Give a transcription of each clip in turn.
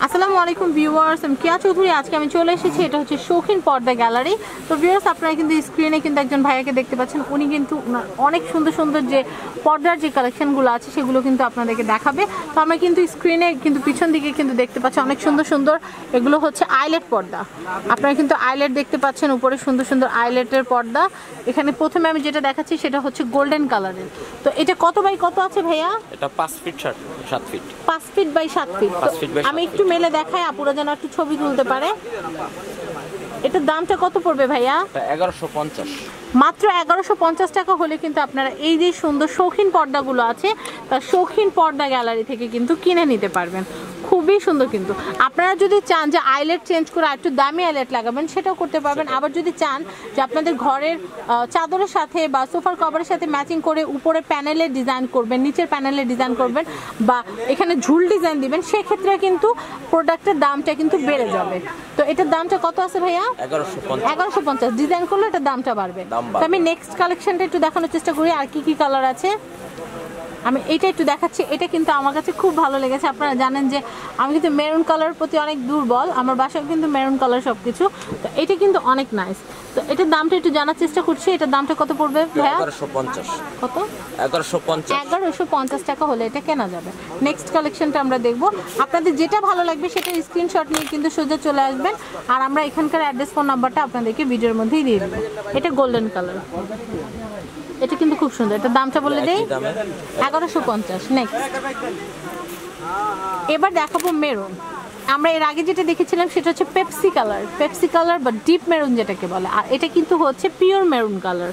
আসসালামু আলাইকুম ভিউয়ার্স, আমি কিয়া চৌধুরী। আজকে আমি চলে এসেছি, এটা হচ্ছে শৌখিন পর্দা গ্যালারি। তো ভিউয়ার্স, আপনারা কিন্তু স্ক্রিনে কিন্তু একজন ভাইয়াকে দেখতে পাচ্ছেন। উনি কিন্তু অনেক সুন্দর সুন্দর যে পর্দার যে কালেকশনগুলো আছে সেগুলো কিন্তু আপনাদেরকে দেখাবে। তো আমরা কিন্তু স্ক্রিনে কিন্তু পিছন দিকে কিন্তু দেখতে পাচ্ছি অনেক সুন্দর সুন্দর, এগুলো হচ্ছে আইলেট পর্দা। আপনারা কিন্তু আইলেট দেখতে পাচ্ছেন, উপরে সুন্দর সুন্দর আইলেটের পর্দা। এখানে প্রথমে আমি যেটা দেখাচ্ছি সেটা হচ্ছে গোল্ডেন কালারের। তো এটা কত বাই কত আছে ভাইয়া? এটা 5 feet 7 feet. 5 feet by 7 feet. আমি একটু মেলে দেখাই, আপুরা যেন একটু ছবি তুলতে পারে। এটার দামটা কত পড়বে ভাইয়া? 1150। মাত্র 1150 টাকা হলে কিন্তু আপনারা এই যে সুন্দর শৌখিন পর্দাগুলো আছে তার শৌখিন পর্দা গ্যালারি থেকে কিন্তু কিনে নিতে পারবেন। খুবই সুন্দর। কিন্তু আপনারা যদি চান যে আইলেট চেঞ্জ করে একটু দামি আইলেট লাগাবেন, সেটাও করতে পারবেন। আবার যদি চান যে আপনাদের ঘরের চাদরের সাথে বা সোফার কভারের সাথে ম্যাচিং করে উপরে প্যানেলের ডিজাইন করবেন, নিচের প্যানেলের ডিজাইন করবেন, বা এখানে ঝুল ডিজাইন দিবেন, সেক্ষেত্রে কিন্তু প্রোডাক্টের দামটা কিন্তু বেড়ে যাবে। তো এটার দামটা কত আছে ভাইয়া? 1150। ডিজাইন করলে এটার দামটা বাড়বে। তো আমি নেক্সট কালেকশনটা একটু দেখানোর চেষ্টা করি, আর কি কি কালার আছে আমি এটা একটু দেখাচ্ছি। এটা কিন্তু আমার কাছে খুব ভালো লেগেছে। আপনারা জানেন যে আমি কিন্তু মেরুন কালার প্রতি অনেক দুর্বল, আমার বাসায় কিন্তু মেরুন কালার সব কিছু। তো এটা কিন্তু অনেক নাইস। তো এটার দামটা একটু জানার চেষ্টা করছি। এটার দামটা কত পড়বে ভাইয়া? 1150। কত? 1150। 1150 টাকা হলে এটা কেনা যাবে। নেক্সট কালেকশনটা আমরা দেখব। আপনাদের যেটা ভালো লাগবে সেটার স্ক্রিনশট নিয়ে কিন্তু সোজা চলে আসবেন, আর আমরা এখানকার অ্যাড্রেস ফোন নাম্বারটা আপনাদেরকে ভিডিওর মধ্যেই দিয়ে দেবো। এটা গোল্ডেন কালার, এটা কিন্তু খুব সুন্দর। এটার দামটা বলে দেই, 1150। নেক্সট এবার দেখাবো মেরুন। আমরা এর আগে যেটা দেখেছিলাম সেটা হচ্ছে পেপসি কালার বা ডিপ মেরুন যেটাকে বলে, আর এটা কিন্তু হচ্ছে পিওর মেরুন কালার।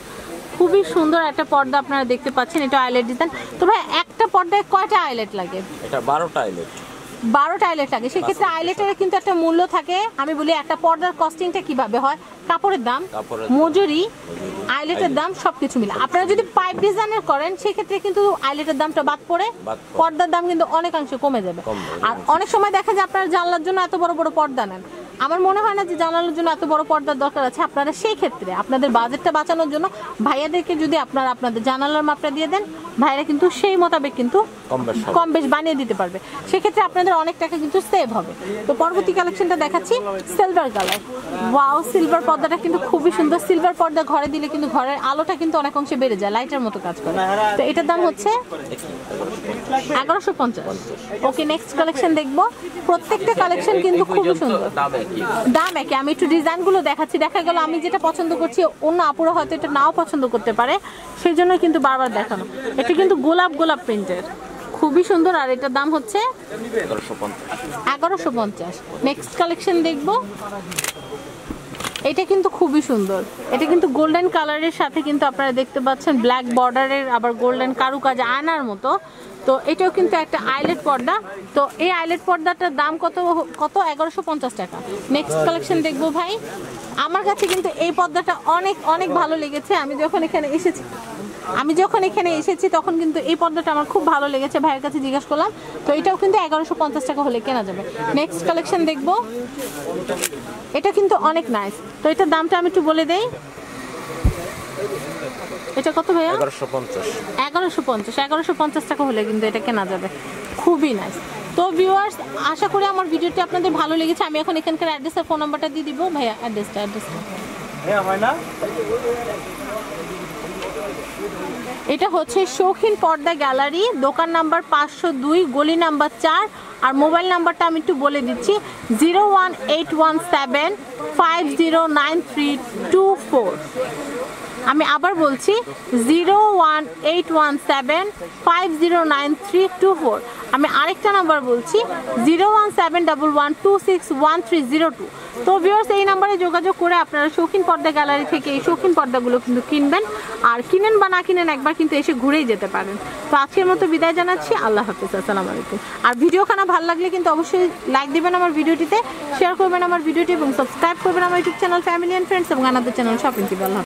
খুবই সুন্দর একটা পর্দা আপনারা দেখতে পাচ্ছেন। এটা আইলেট ডিজাইন। তো ভাই একটা পর্দায় কয়টা আইলেট লাগে? এটা 12টা আইলেট। 12টা আইলেট লাগে। সেক্ষেত্রে আইলেটের কিন্তু একটা মূল্য থাকে। আমি বলি একটা পর্দার কস্টিংটা কিভাবে হয়, কাপড়ের দাম, মজুরি, আইলেটের দাম, সবকিছু মিলে। আপনারা যদি পাইপ ডিজাইনের করেন সেক্ষেত্রে কিন্তু আইলেটের দামটা বাদ পড়ে, পর্দার দাম কিন্তু অনেকাংশে কমে যাবে। আর অনেক সময় দেখা যায় আপনারা জানলার জন্য এত বড় বড় পর্দা নেন। আমার মনে হয় না যে জানালার জন্য এত বড় পর্দার দরকার আছে। আপনারা সেই ক্ষেত্রে আপনাদের বাজেটটা বাঁচানোর জন্য ভাইয়াদেরকে যদি আপনারা আপনাদের জানালার মাপটা দিয়ে দেন, ভাইরা কিন্তু সেই মোতাবেক কিন্তু কম বেশ বানিয়ে দিতে পারবে। সেক্ষেত্রে আপনাদের অনেক টাকা কিন্তু সেভ হবে। তো পরবর্তী কালেকশনটা দেখাচ্ছি, সিলভার কালার। ওয়াও, সিলভার পর্দাটা কিন্তু খুবই সুন্দর। সিলভার পর্দা ঘরে দিলে কিন্তু ঘরের আলোটা কিন্তু অনেক অংশে বেড়ে যায়, লাইটের মতো কাজ করে। তো এটার দাম হচ্ছে 1150। ওকে, নেক্সট কালেকশন দেখবো। প্রত্যেকটা কালেকশন কিন্তু খুবই সুন্দর। দাম একই। আমি একটু ডিজাইনগুলো দেখাচ্ছি। দেখা গেল আমি যেটা পছন্দ করছি অন্য আপুরা হয়তো এটা নাও পছন্দ করতে পারে, সেই জন্য কিন্তু বারবার দেখানো। এটা কিন্তু গোলাপ প্রিন্টের, খুবই সুন্দর। আর এটার দাম হচ্ছে 1150। নেক্সট কালেকশন দেখবো। এটা কিন্তু খুবই সুন্দর। এটা কিন্তু গোল্ডেন কালারের সাথে কিন্তু আপনারা দেখতে পাচ্ছেন ব্ল্যাক বর্ডারের, আবার গোল্ডেন কারুকাজ আয়নার মতো। তো এটাও কিন্তু একটা আইলেট পর্দা। তো এই আইলেট পর্দাটার দাম কত? 1150 টাকা। নেক্সট কালেকশন দেখবো ভাই। আমার কাছে কিন্তু এই পর্দাটা অনেক অনেক ভালো লেগেছে। আমি যখন এখানে এসেছি তখন কিন্তু এই পর্দাটা আমার খুব ভালো লেগেছে। ভাইয়ের কাছে জিজ্ঞাসা করলাম। তো এটাও কিন্তু 1150 টাকা হলে কেনা যাবে। নেক্সট কালেকশন দেখবো। এটা কিন্তু অনেক নাইস। তো এটার দামটা আমি একটু বলে দেই। এটা কত ভাইয়া? 1150 টাকা হলে কিন্তু এটা কেনা যাবে। খুবই নাইস। তো ভিউয়ার্স, আশা করি আমার ভিডিওটি আপনাদের ভালো লেগেছে। আমি এখন এখানকার অ্যাড্রেস আর ফোন নাম্বারটা দিয়ে দিব। ভাইয়া অ্যাড্রেসটা এটা হচ্ছে শৌখিন পর্দা গ্যালারি, দোকান নাম্বার 502, গলি নাম্বার 4। আর মোবাইল নাম্বারটা আমি একটু বলে দিচ্ছি, 01817509324। আমি আবার বলছি, 01817509324। আমি আরেকটা নাম্বার বলছি, 01711261302। তো ভিউয়ার্স, এই নাম্বারে যোগাযোগ করে আপনারা শৌখিন পর্দা গ্যালারি থেকে এই শৌখিন পর্দাগুলো কিন্তু কিনবেন। আর কিনেন বা না কিনেন, একবার কিন্তু এসে ঘুরেই যেতে পারেন। তো আজকের মতো বিদায় জানাচ্ছি। আল্লাহ হাফিজ, আসসালামু আলাইকুম। আর ভিডিওখানা ভালো লাগলে কিন্তু অবশ্যই লাইক দিবেন আমার ভিডিওটিতে, শেয়ার করবেন আমার ভিডিওটি এবং সাবস্ক্রাইব করবেন আমার YouTube channel family and friends এবং আনাদের চ্যানেল শপিং টিভি।